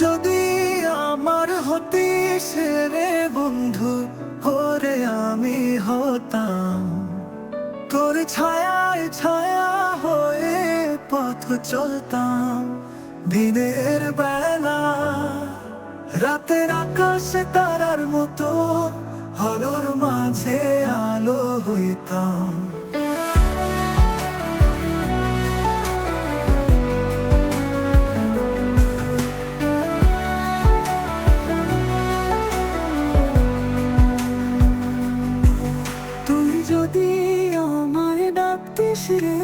যদি আমার হতিস রে বন্ধু, ওরে আমি হতাম তোর ছায়ায় ছায়া হয়ে পথ চলতাম। দিনের বেলা রাতের আকাশে তারার মতো আলোর মাঝে আলো হইতাম। তুই যদি আমায় ডাকতিস রে,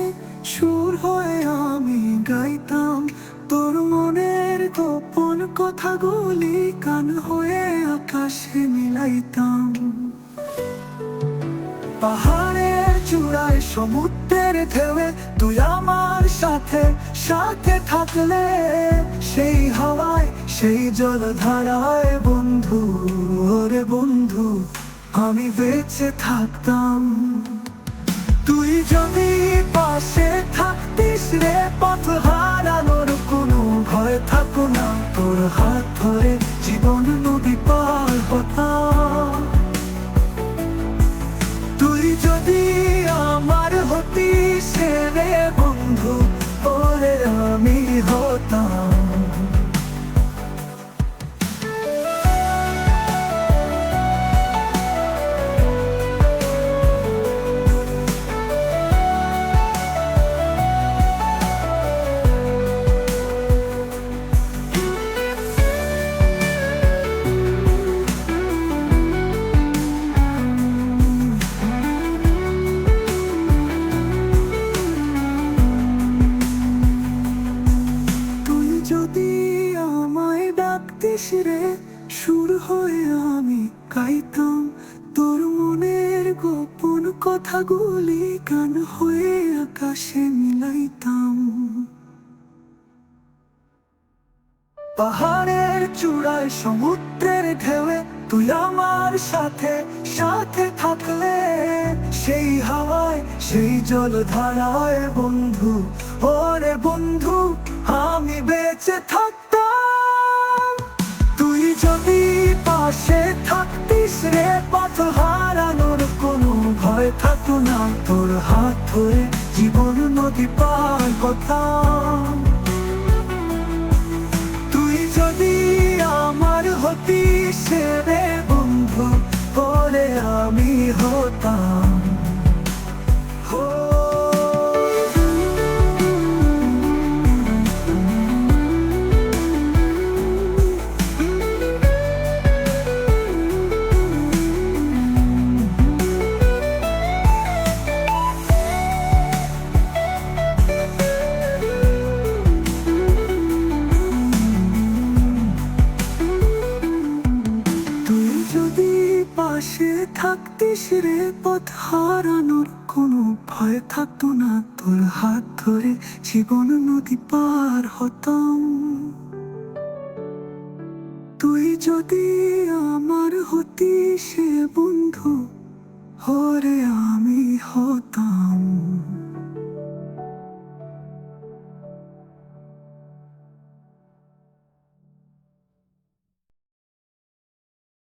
সুর হয়ে আমি গাইতাম তোর মনের গোপন কথাগুলি, গান হয়ে আকাশে মিলাইতাম। পাহাড়ের চূড়ায় সমুদ্রের ঢেউয়ে তুই আমার সাথে সাথে থাকলে, সেই হাওয়ায় সেই জলধারায় বন্ধু, ওরে বন্ধু আমি বেঁচে থাকতাম। তুই যদি পাশে থাকতিস রে, পথ হারানোর কোনো ভয় থাকো না, তোর হাত ধরে জীবন নদী পার হতাম। তুই যদি আমার হতিস রে বন্ধু, ওরে আমি হতাম। যদি আমায় ডাকতিস রে, সুর হয়ে আমি গাইতাম তোর মনের গোপন কথাগুলি, গান হয়ে আকাশে মিলাইতাম। পাহাড়ের চূড়ায় সমুদ্রের ঢেউয়ে তুই আমার সাথে সাথে থাকলে, সেই হাওয়ায় সেই জলধারায় বন্ধু, ওরে বন্ধু আমি বেঁচে থাকতাম। তুই যদি পাশে থাকতিস রে, পথ হারানোর কোনো ভয় থাকতো না, তোর হাত ধরে জীবন নদী পার হতাম। তুই যদি আমার হতিস রে বন্ধু, ওরে আমি হতাম। পাশে থাকতিস রে, পথ হারানোর কোনো ভয় থাকতো না, তোর হাত ধরে জীবন নদী পার হতাম। তুই যদি আমার হতিস বন্ধু,